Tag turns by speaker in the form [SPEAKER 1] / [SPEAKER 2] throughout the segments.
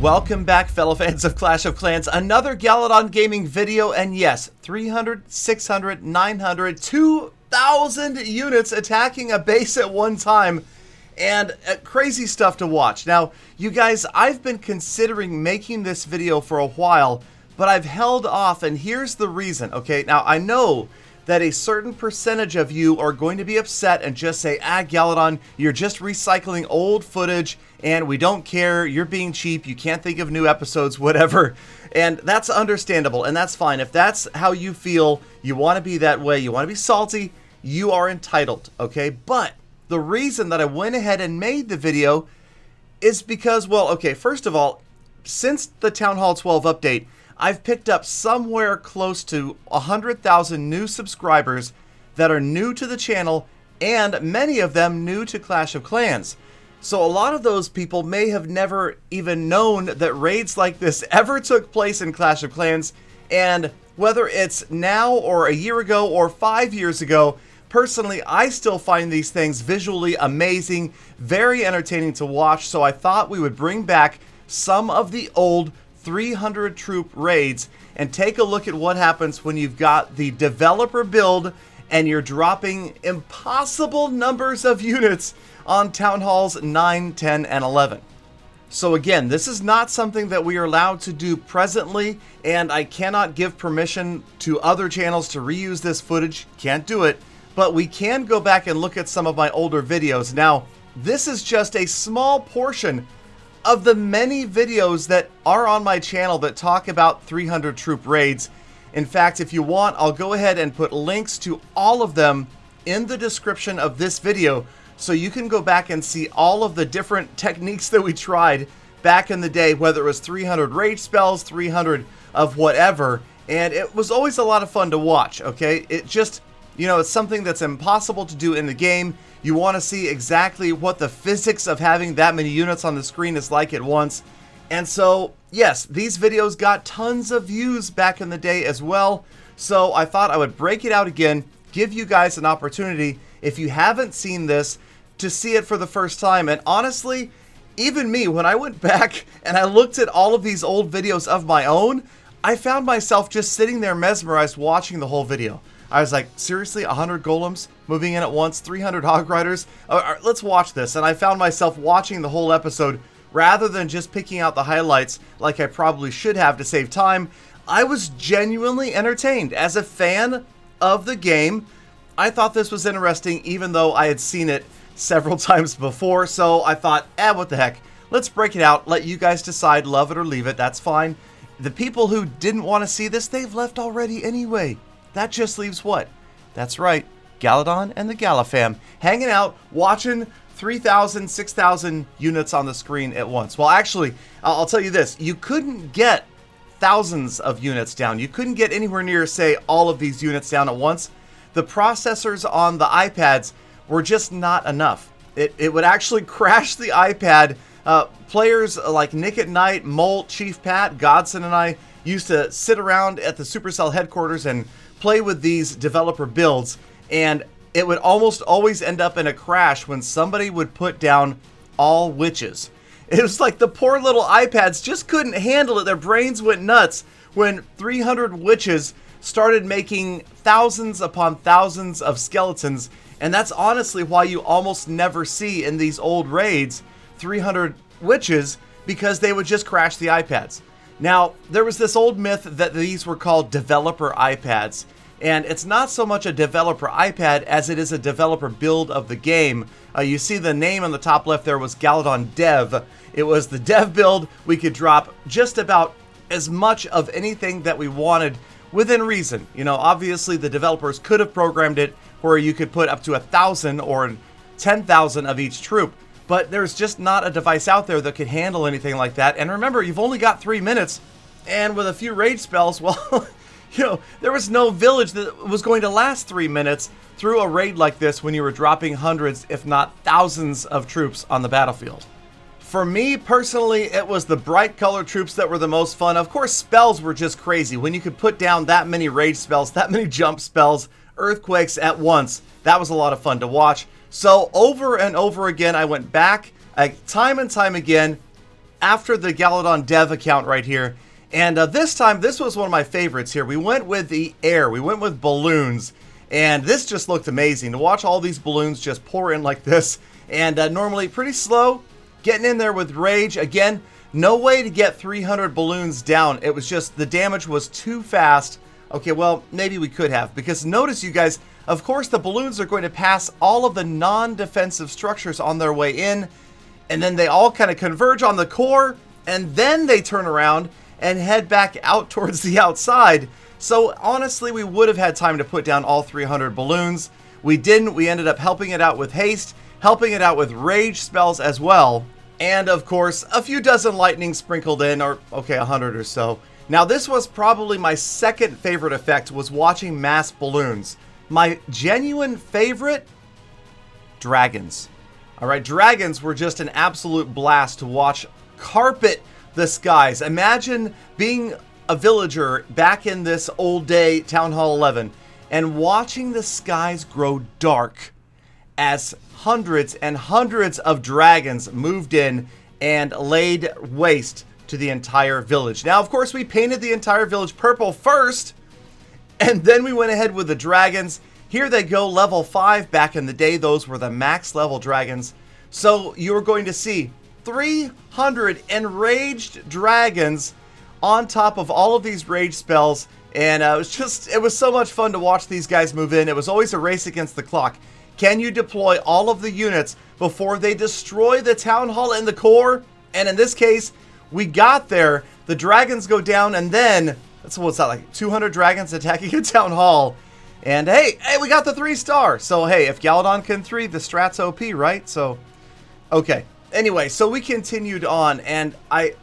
[SPEAKER 1] Welcome back, fellow fans of Clash of Clans. Another Galadon gaming video, and yes, 300, 600, 900, 2,000 units attacking a base at one time, and crazy stuff to watch. Now, you guys, I've been considering making this video for a while, but I've held off, and here's the reason, okay? Now, I know that a certain percentage of you are going to be upset and just say, Galadon, you're just recycling old footage and we don't care, you're being cheap, you can't think of new episodes, whatever. And that's understandable, and that's fine. If that's how you feel, you want to be that way, you want to be salty, you are entitled, okay? But the reason that I went ahead and made the video is because, well, okay, first of all, since the Town Hall 12 update, I've picked up somewhere close to 100,000 new subscribers that are new to the channel, and many of them new to Clash of Clans. So a lot of those people may have never even known that raids like this ever took place in Clash of Clans, and whether it's now or a year ago or 5 years ago, personally, I still find these things visually amazing, very entertaining to watch, so I thought we would bring back some of the old 300 troop raids and take a look at what happens when you've got the developer build and you're dropping impossible numbers of units on Town Halls 9, 10, and 11. So again, this is not something that we are allowed to do presently, and I cannot give permission to other channels to reuse this footage. Can't do it, but we can go back and look at some of my older videos. Now, this is just a small portion of the many videos that are on my channel that talk about 300 troop raids. In fact, if you want, I'll go ahead and put links to all of them in the description of this video, so you can go back and see all of the different techniques that we tried back in the day, whether it was 300 rage spells, 300 of whatever, and it was always a lot of fun to watch, okay? It just, you know, it's something that's impossible to do in the game. You want to see exactly what the physics of having that many units on the screen is like at once. And so, yes, these videos got tons of views back in the day as well. So I thought I would break it out again, give you guys an opportunity, if you haven't seen this, to see it for the first time. And honestly, even me, when I went back and I looked at all of these old videos of my own, I found myself just sitting there mesmerized watching the whole video. I was like, seriously, 100 golems moving in at once, 300 Hog Riders? Let's watch this. And I found myself watching the whole episode rather than just picking out the highlights like I probably should have to save time. I was genuinely entertained. As a fan of the game, I thought this was interesting, even though I had seen it several times before. So I thought, what the heck? Let's break it out. Let you guys decide, love it or leave it. That's fine. The people who didn't want to see this, they've left already anyway. That just leaves what? That's right, Galadon and the Gala fam hanging out, watching 3,000, 6,000 units on the screen at once. Well, actually, I'll tell you this. You couldn't get thousands of units down. You couldn't get anywhere near, say, all of these units down at once. The processors on the iPads were just not enough. It would actually crash the iPad. Players like Nick at Night, Molt, Chief Pat, Godson, and I used to sit around at the Supercell headquarters and play with these developer builds, and it would almost always end up in a crash when somebody would put down all witches. It was like the poor little iPads just couldn't handle it. Their brains went nuts when 300 witches started making thousands upon thousands of skeletons, and that's honestly why you almost never see in these old raids 300 witches, because they would just crash the iPads. Now, there was this old myth that these were called developer iPads, and it's not so much a developer iPad as it is a developer build of the game. You see the name on the top left there was Galadon Dev. It was the dev build. We could drop just about as much of anything that we wanted within reason. You know, obviously the developers could have programmed it where you could put up to 1,000 or 10,000 of each troop. But there's just not a device out there that could handle anything like that. And remember, you've only got 3 minutes, and with a few rage spells, well, you know, there was no village that was going to last 3 minutes through a raid like this when you were dropping hundreds, if not thousands, of troops on the battlefield. For me, personally, it was the bright colored troops that were the most fun. Of course, spells were just crazy. When you could put down that many rage spells, that many jump spells, earthquakes at once, that was a lot of fun to watch. So over and over again, I went back time and time again, after the Galadon dev account right here. And this time, this was one of my favorites here. We went with the air. We went with balloons. And this just looked amazing. To watch all these balloons just pour in like this. And normally pretty slow. Getting in there with rage. Again, no way to get 300 balloons down. It was just, the damage was too fast. Okay, well, maybe we could have. Because notice, you guys, of course, the balloons are going to pass all of the non-defensive structures on their way in. And then they all kind of converge on the core. And then they turn around and head back out towards the outside. So honestly, we would have had time to put down all 300 balloons. We didn't. We ended up helping it out with haste, helping it out with rage spells as well. And of course, a few dozen lightning sprinkled in, or okay, 100 or so. Now this was probably my second favorite effect, was watching mass balloons. My genuine favorite, dragons. All right, dragons were just an absolute blast to watch carpet the skies. Imagine being a villager back in this old day Town Hall 11 and watching the skies grow dark as hundreds and hundreds of dragons moved in and laid waste to the entire village. Now, of course, we painted the entire village purple first, and then we went ahead with the dragons. Here they go, level 5. Back in the day, those were the max level dragons. So you're going to see 300 enraged dragons on top of all of these rage spells. And it was so much fun to watch these guys move in. It was always a race against the clock. Can you deploy all of the units before they destroy the town hall and the core? And in this case, we got there. The dragons go down, and then, what's that, like 200 dragons attacking a town hall. And hey, we got the 3-star. So hey, if Galadon can 3, the strat's OP, right? So, okay. Anyway, so we continued on, and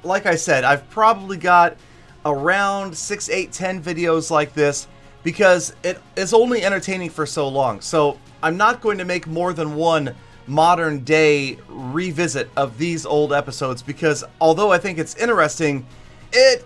[SPEAKER 1] like I said, I've probably got around 6, 8, 10 videos like this because it is only entertaining for so long. So I'm not going to make more than one modern day revisit of these old episodes because although I think it's interesting, it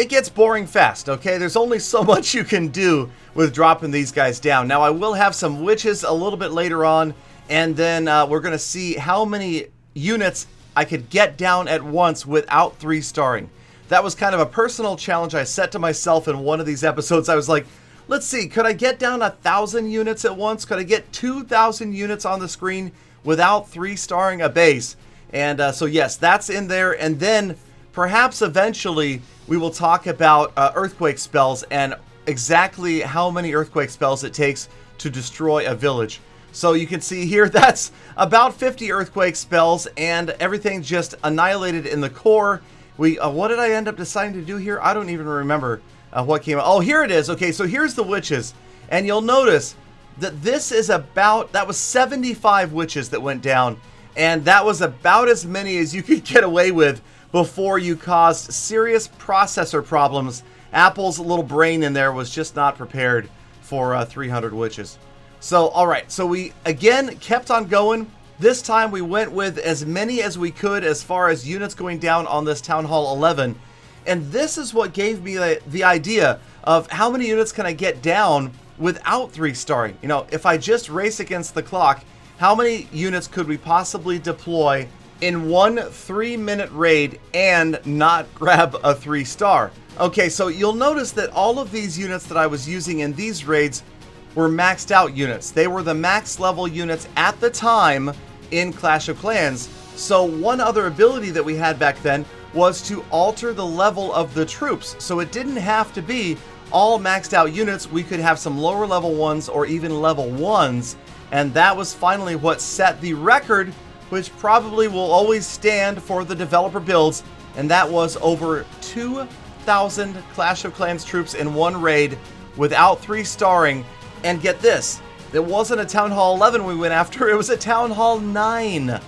[SPEAKER 1] gets boring fast, okay? There's only so much you can do with dropping these guys down. Now, I will have some witches a little bit later on, and then we're going to see how many units I could get down at once without 3-starring. That was kind of a personal challenge I set to myself in one of these episodes. I was like, let's see, could I get down 1,000 units at once? Could I get 2,000 units on the screen without 3-starring a base? And so yes, that's in there. And then perhaps eventually we will talk about earthquake spells and exactly how many earthquake spells it takes to destroy a village. So you can see here, that's about 50 earthquake spells and everything just annihilated in the core. What did I end up deciding to do here? I don't even remember what came out. Oh, here it is. Okay, so here's the witches. And you'll notice that this is that was 75 witches that went down. And that was about as many as you could get away with before you caused serious processor problems. Apple's little brain in there was just not prepared for 300 witches. So, all right, so we, again, kept on going. This time we went with as many as we could as far as units going down on this Town Hall 11. And this is what gave me the idea of how many units can I get down without 3-starring. You know, if I just race against the clock, how many units could we possibly deploy in one 3-minute raid and not grab a 3-star? Okay, so you'll notice that all of these units that I was using in these raids were maxed out units. They were the max level units at the time in Clash of Clans. So one other ability that we had back then was to alter the level of the troops. So it didn't have to be all maxed out units. We could have some lower level ones or even level 1s. And that was finally what set the record, which probably will always stand for the developer builds. And that was over 2,000 Clash of Clans troops in one raid without 3-starring. And get this, it wasn't a Town Hall 11 we went after, it was a Town Hall 9.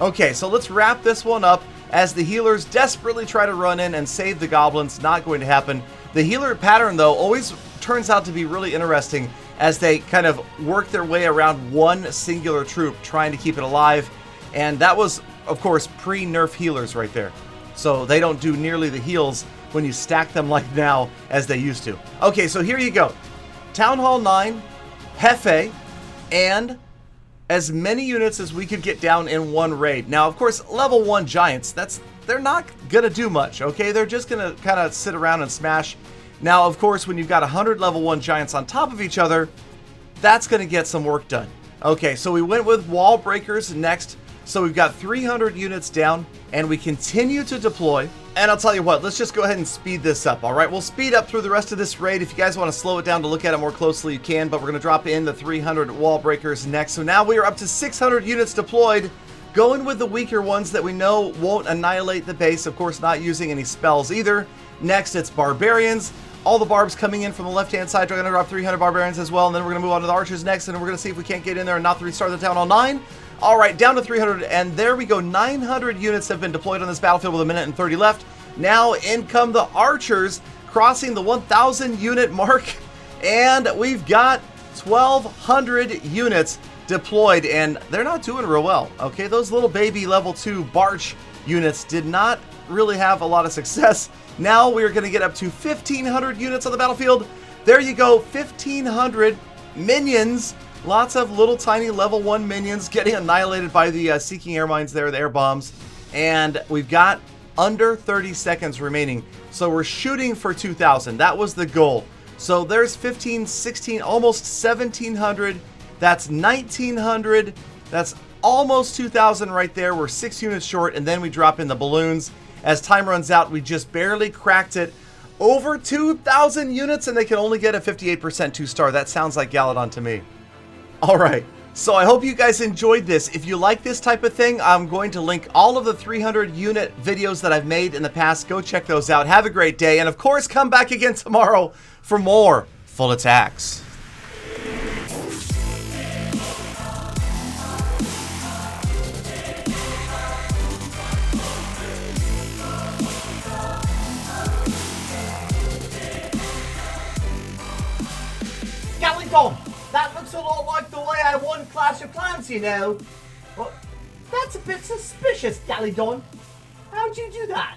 [SPEAKER 1] Okay, so let's wrap this one up as the healers desperately try to run in and save the goblins. Not going to happen. The healer pattern, though, always turns out to be really interesting as they kind of work their way around one singular troop, trying to keep it alive. And that was, of course, pre-nerf healers right there. So they don't do nearly the heals when you stack them like now as they used to. Okay, so here you go. Town Hall 9, Hefe, and as many units as we could get down in one raid. Now, of course, level 1 giants, they're not gonna do much, okay? They're just gonna kind of sit around and smash. Now, of course, when you've got 100 level 1 giants on top of each other, that's gonna get some work done. Okay, so we went with wall breakers next. So we've got 300 units down, and we continue to deploy. And I'll tell you what, let's just go ahead and speed this up, all right? We'll speed up through the rest of this raid. If you guys want to slow it down to look at it more closely, you can, but we're going to drop in the 300 wall breakers next. So now we are up to 600 units deployed, going with the weaker ones that we know won't annihilate the base, of course not using any spells either. Next, it's barbarians. All the barbs coming in from the left-hand side. We're going to drop 300 barbarians as well, and then we're going to move on to the archers next, and we're going to see if we can't get in there and not restart the town hall 9. All right, down to 300, and there we go. 900 units have been deployed on this battlefield with a minute and 30 left. Now in come the archers, crossing the 1,000 unit mark, and we've got 1,200 units deployed, and they're not doing real well. Okay, those little baby level 2 Barch units did not really have a lot of success. Now we're going to get up to 1,500 units on the battlefield. There you go, 1,500 minions. Lots of little tiny level 1 minions getting annihilated by the Seeking Air Mines there, the air bombs. And we've got under 30 seconds remaining. So we're shooting for 2,000. That was the goal. So there's 15, 16, almost 1,700. That's 1,900. That's almost 2,000 right there. We're 6 units short, and then we drop in the balloons. As time runs out, we just barely cracked it. Over 2,000 units, and they can only get a 58% 2-star. That sounds like Galadon to me. All right, so I hope you guys enjoyed this. If you like this type of thing, I'm going to link all of the 300 unit videos that I've made in the past. Go check those out. Have a great day. And of course, come back again tomorrow for more Full Attacks. Galadon! That looks a lot like the way I won Clash of Clans, you know. Well, that's a bit suspicious, Galadon. How'd you do that?